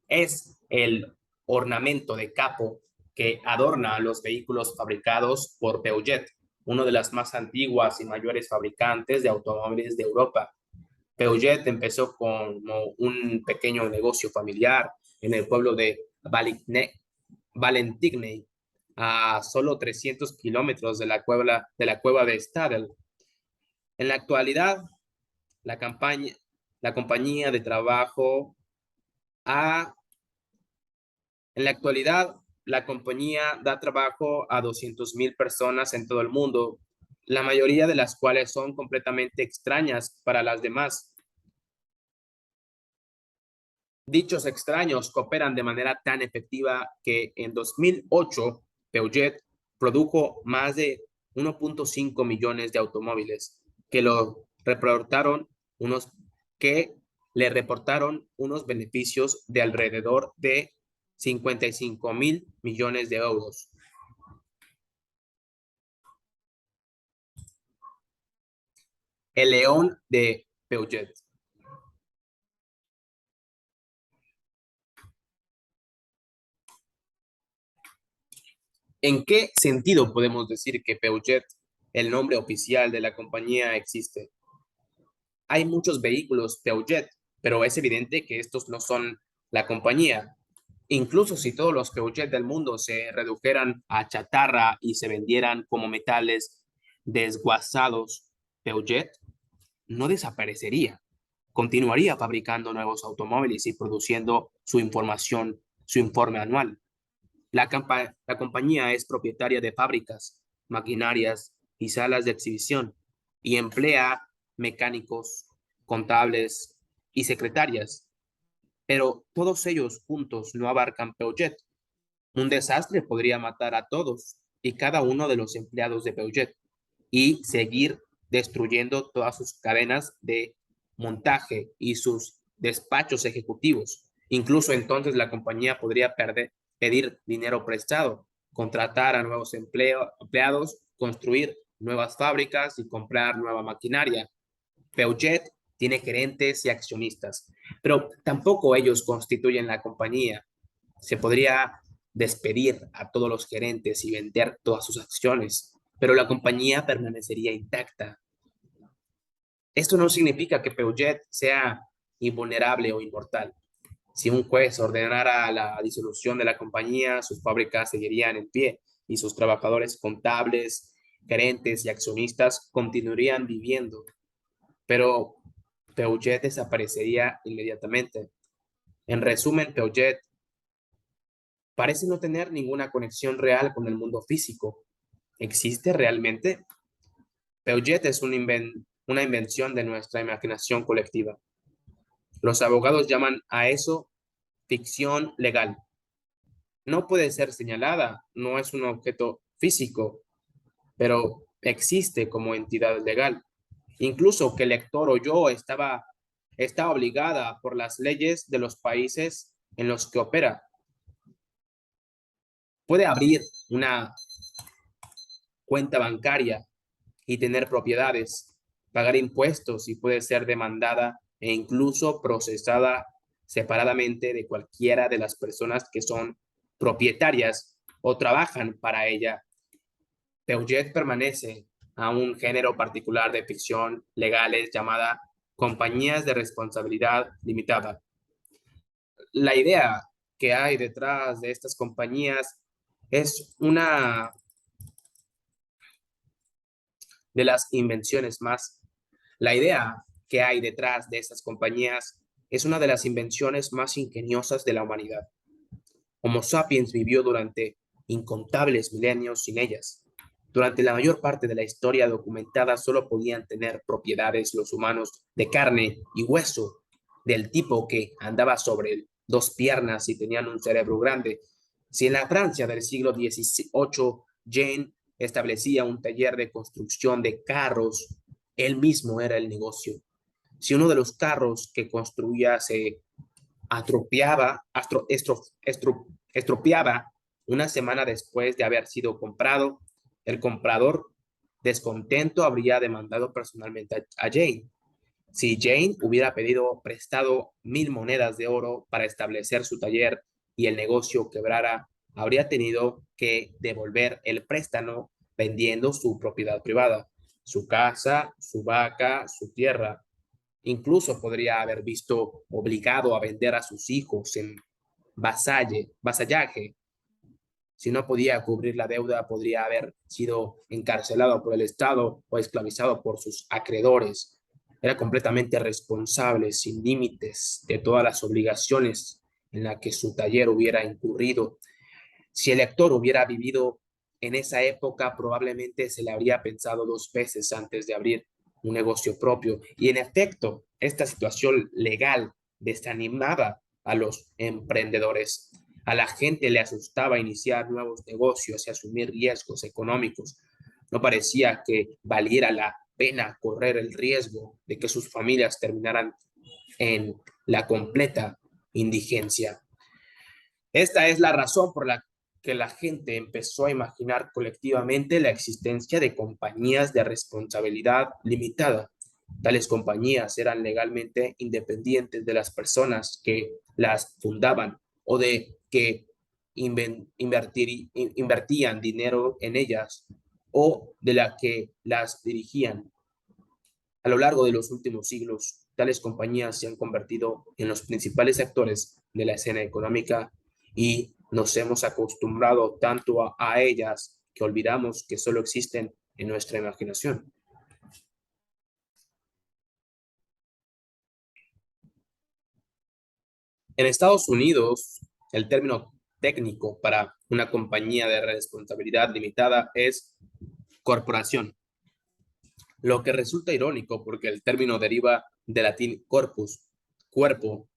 Es el ornamento de capo que adorna los vehículos fabricados por Peugeot, una de las más antiguas y mayores fabricantes de automóviles de Europa. Peugeot empezó como un pequeño negocio familiar en el pueblo de Valentigney, a solo 300 kilómetros de la cueva de Stadel. En la actualidad, la, campaña, la compañía de trabajo ha En la actualidad, la compañía da trabajo a 200,000 personas en todo el mundo, la mayoría de las cuales son completamente extrañas para las demás. Dichos extraños cooperan de manera tan efectiva que en 2008 Peugeot produjo más de 1.5 millones de automóviles que unos que le reportaron unos beneficios de alrededor de 55,000 millones de euros. El león de Peugeot. ¿En qué sentido podemos decir que Peugeot, el nombre oficial de la compañía, existe? Hay muchos vehículos Peugeot, pero es evidente que estos no son la compañía. Incluso si todos los Peugeot del mundo se redujeran a chatarra y se vendieran como metales desguazados, Peugeot no desaparecería. Continuaría fabricando nuevos automóviles y produciendo su informe anual. La compañía es propietaria de fábricas, maquinarias y salas de exhibición y emplea mecánicos, contables y secretarias, pero todos ellos juntos no abarcan Peugeot. Un desastre podría matar a todos y cada uno de los empleados de Peugeot y seguir destruyendo todas sus cadenas de montaje y sus despachos ejecutivos. Incluso entonces la compañía podría pedir dinero prestado, contratar a nuevos empleados, construir nuevas fábricas y comprar nueva maquinaria. Peugeot tiene gerentes y accionistas, pero tampoco ellos constituyen la compañía. Se podría despedir a todos los gerentes y vender todas sus acciones, pero la compañía permanecería intacta. Esto no significa que Peugeot sea invulnerable o inmortal. Si un juez ordenara la disolución de la compañía, sus fábricas seguirían en pie y sus trabajadores contables, gerentes y accionistas continuarían viviendo. Pero Peugeot desaparecería inmediatamente. En resumen, Peugeot parece no tener ninguna conexión real con el mundo físico. ¿Existe realmente? Peugeot es una invención de nuestra imaginación colectiva. Los abogados llaman a eso ficción legal. No puede ser señalada, no es un objeto físico, pero existe como entidad legal. Incluso que el lector o yo está obligada por las leyes de los países en los que opera. Puede abrir una cuenta bancaria y tener propiedades, pagar impuestos y puede ser demandada e incluso procesada separadamente de cualquiera de las personas que son propietarias o trabajan para ella. Peugeot permanece a un género particular de ficción legales llamada compañías de responsabilidad limitada. La idea que hay detrás de estas compañías es una de las invenciones más. La idea que hay detrás de estas compañías es una de las invenciones más ingeniosas de la humanidad. Homo sapiens vivió durante incontables milenios sin ellas. Durante la mayor parte de la historia documentada solo podían tener propiedades los humanos de carne y hueso, del tipo que andaba sobre dos piernas y tenían un cerebro grande. Si en la Francia del siglo XVIII Jane establecía un taller de construcción de carros, él mismo era el negocio. Si uno de los carros que construía se atropiaba, estropeaba una semana después de haber sido comprado, el comprador descontento habría demandado personalmente a Jane. Si Jane hubiera pedido prestado 1,000 monedas de oro para establecer su taller y el negocio quebrara, habría tenido que devolver el préstamo vendiendo su propiedad privada, su casa, su vaca, su tierra. Incluso podría haber visto obligado a vender a sus hijos en vasallaje. Si no podía cubrir la deuda, podría haber sido encarcelado por el Estado o esclavizado por sus acreedores. Era completamente responsable, sin límites, de todas las obligaciones en las que su taller hubiera incurrido. Si el lector hubiera vivido en esa época, probablemente se le habría pensado 2 veces antes de abrir un negocio propio. Y en efecto, esta situación legal desanimaba a los emprendedores. A la gente le asustaba iniciar nuevos negocios y asumir riesgos económicos. No parecía que valiera la pena correr el riesgo de que sus familias terminaran en la completa indigencia. Esta es la razón por la que la gente empezó a imaginar colectivamente la existencia de compañías de responsabilidad limitada. Tales compañías eran legalmente independientes de las personas que las fundaban o de que invertían dinero en ellas o de las que las dirigían. A lo largo de los últimos siglos, tales compañías se han convertido en los principales actores de la escena económica y nos hemos acostumbrado tanto a ellas que olvidamos que solo existen en nuestra imaginación. En Estados Unidos, el término técnico para una compañía de responsabilidad limitada es corporación, lo que resulta irónico porque el término deriva del latín corpus, cuerpo,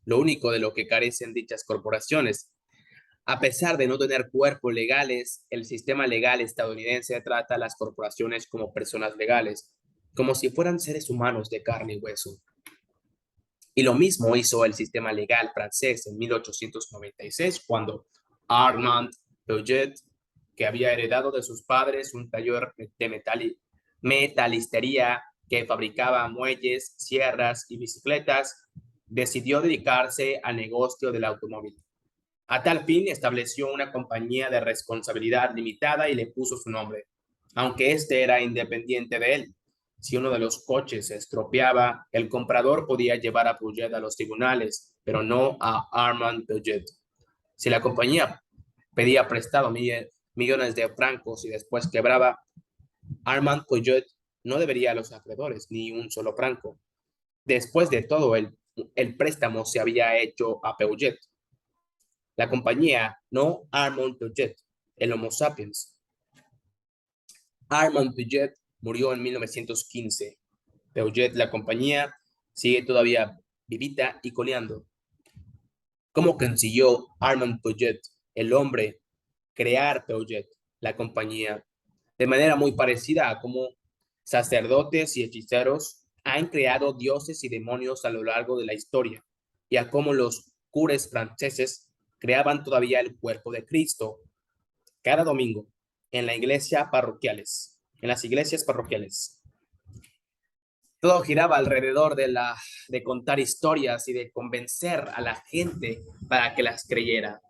lo único de lo que carecen dichas corporaciones. A pesar de no tener cuerpos legales, el sistema legal estadounidense trata a las corporaciones como personas legales, como si fueran seres humanos de carne y hueso. Y lo mismo hizo el sistema legal francés en 1896, cuando Armand Peugeot, que había heredado de sus padres un taller de metalistería que fabricaba muelles, sierras y bicicletas, decidió dedicarse al negocio del automóvil. A tal fin, estableció una compañía de responsabilidad limitada y le puso su nombre, aunque este era independiente de él. Si uno de los coches se estropeaba, el comprador podía llevar a Peugeot a los tribunales, pero no a Armand Peugeot. Si la compañía pedía prestado millones de francos y después quebraba, Armand Peugeot no debería a los acreedores ni un solo franco. Después de todo, el préstamo se había hecho a Peugeot, la compañía, no Armand Peugeot, el Homo sapiens. Armand Peugeot murió en 1915. Peugeot, la compañía, sigue todavía vivita y coleando. ¿Cómo consiguió Armand Peugeot, el hombre, crear Peugeot, la compañía? De manera muy parecida a cómo sacerdotes y hechiceros han creado dioses y demonios a lo largo de la historia, y a cómo los cures franceses creaban todavía el cuerpo de Cristo cada domingo en la iglesia parroquiales, en las iglesias parroquiales. Todo giraba alrededor de contar historias y de convencer a la gente para que las creyera.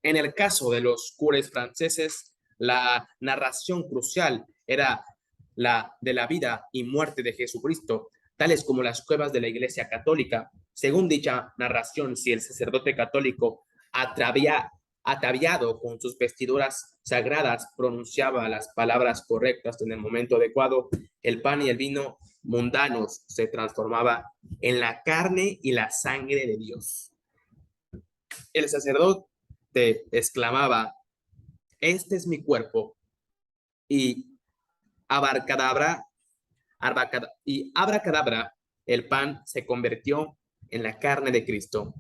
En el caso de los cures franceses, la narración crucial era la de la vida y muerte de Jesucristo, tales como las cuevas de la Iglesia Católica. Según dicha narración, si el sacerdote católico ataviado con sus vestiduras sagradas pronunciaba las palabras correctas en el momento adecuado, el pan y el vino mundanos se transformaba en la carne y la sangre de Dios. El sacerdote exclamaba: este es mi cuerpo, y abracadabra, y abracadabra, el pan se convirtió en la carne de Cristo.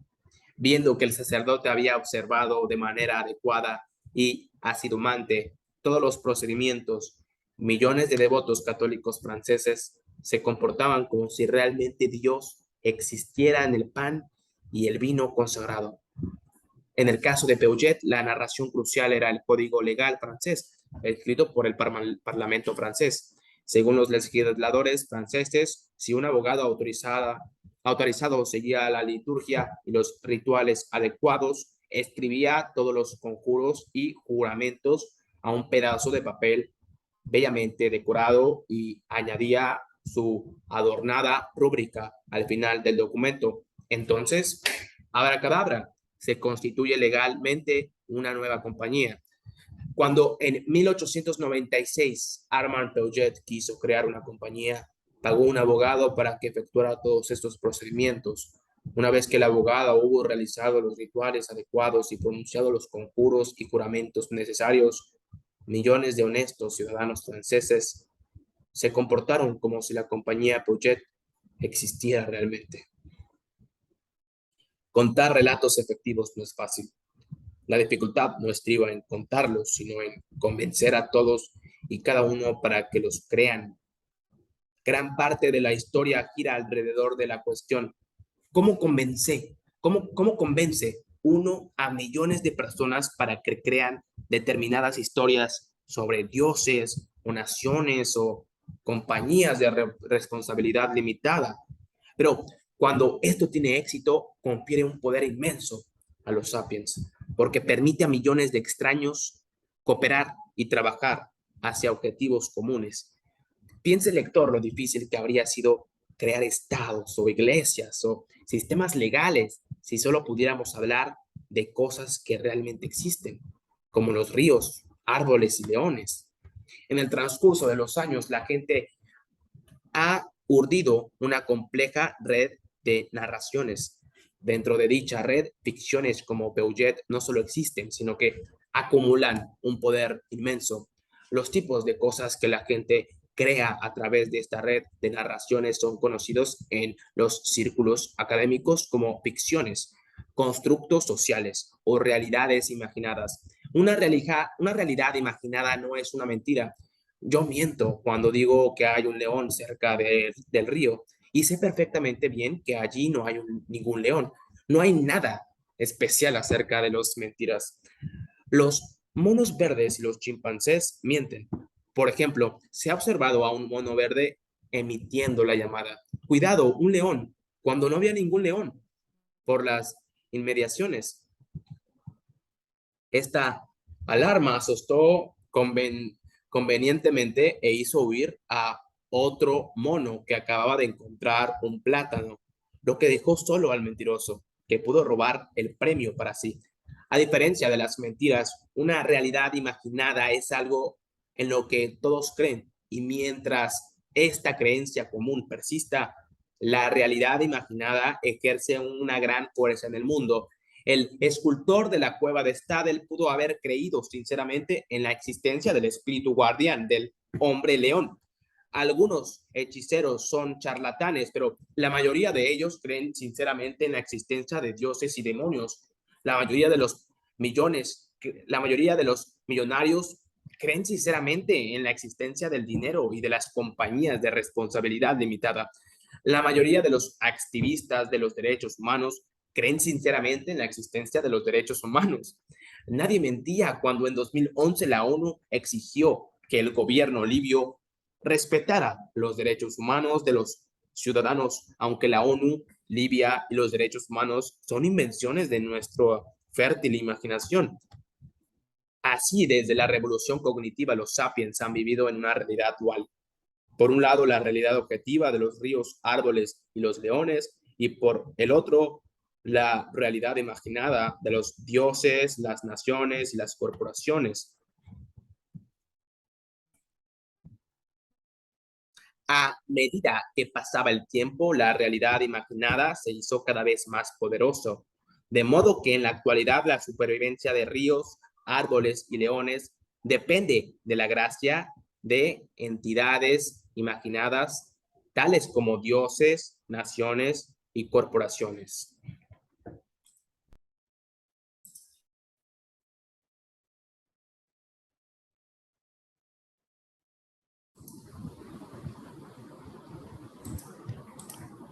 Viendo que el sacerdote había observado de manera adecuada y asidumante todos los procedimientos, millones de devotos católicos franceses se comportaban como si realmente Dios existiera en el pan y el vino consagrado. En el caso de Peugeot, la narración crucial era el código legal francés, escrito por el Parlamento francés. Según los legisladores franceses, si un abogado autorizado seguía la liturgia y los rituales adecuados, escribía todos los conjuros y juramentos a un pedazo de papel bellamente decorado y añadía su adornada rúbrica al final del documento. Entonces, abracadabra, se constituye legalmente una nueva compañía. Cuando en 1896 Armand Peugeot quiso crear una compañía, pagó un abogado para que efectuara todos estos procedimientos. Una vez que el abogado hubo realizado los rituales adecuados y pronunciado los conjuros y juramentos necesarios, millones de honestos ciudadanos franceses se comportaron como si la compañía Peugeot existiera realmente. Contar relatos efectivos no es fácil. La dificultad no estriba en contarlos, sino en convencer a todos y cada uno para que los crean. Gran parte de la historia gira alrededor de la cuestión: ¿cómo convence uno a millones de personas para que crean determinadas historias sobre dioses o naciones o compañías de responsabilidad limitada? Pero cuando esto tiene éxito, confiere un poder inmenso a los sapiens, porque permite a millones de extraños cooperar y trabajar hacia objetivos comunes. Piense el lector lo difícil que habría sido crear estados o iglesias o sistemas legales si solo pudiéramos hablar de cosas que realmente existen, como los ríos, árboles y leones. En el transcurso de los años, la gente ha urdido una compleja red de narraciones. Dentro de dicha red, ficciones como Peugeot no solo existen, sino que acumulan un poder inmenso. Los tipos de cosas que la gente crea a través de esta red de narraciones son conocidos en los círculos académicos como ficciones, constructos sociales o realidades imaginadas. Una realidad imaginada no es una mentira. Yo miento cuando digo que hay un león cerca del río y sé perfectamente bien que allí no hay ningún león. No hay nada especial acerca de las mentiras. Los monos verdes y los chimpancés mienten. Por ejemplo, se ha observado a un mono verde emitiendo la llamada: cuidado, un león, cuando no había ningún león por las inmediaciones. Esta alarma asustó convenientemente e hizo huir a otro mono que acababa de encontrar un plátano, lo que dejó solo al mentiroso, que pudo robar el premio para sí. A diferencia de las mentiras, una realidad imaginada es algo en lo que todos creen, y mientras esta creencia común persista, La realidad imaginada ejerce una gran fuerza en el mundo. El escultor de la cueva de Stadel pudo haber creído sinceramente en la existencia del espíritu guardián del hombre león. Algunos hechiceros son charlatanes, pero la mayoría de ellos creen sinceramente en la existencia de dioses y demonios. La mayoría de los la mayoría de los millonarios creen sinceramente en la existencia del dinero y de las compañías de responsabilidad limitada. La mayoría de los activistas de los derechos humanos creen sinceramente en la existencia de los derechos humanos. Nadie mentía cuando en 2011 la ONU exigió que el gobierno libio respetara los derechos humanos de los ciudadanos, aunque la ONU, Libia y los derechos humanos son invenciones de nuestra fértil imaginación. Así, desde la revolución cognitiva, los sapiens han vivido en una realidad dual. Por un lado, la realidad objetiva de los ríos, árboles y los leones, y por el otro, la realidad imaginada de los dioses, las naciones y las corporaciones. A medida que pasaba el tiempo, la realidad imaginada se hizo cada vez más poderoso, de modo que en la actualidad la supervivencia de ríos, árboles y leones depende de la gracia de entidades imaginadas, tales como dioses, naciones y corporaciones.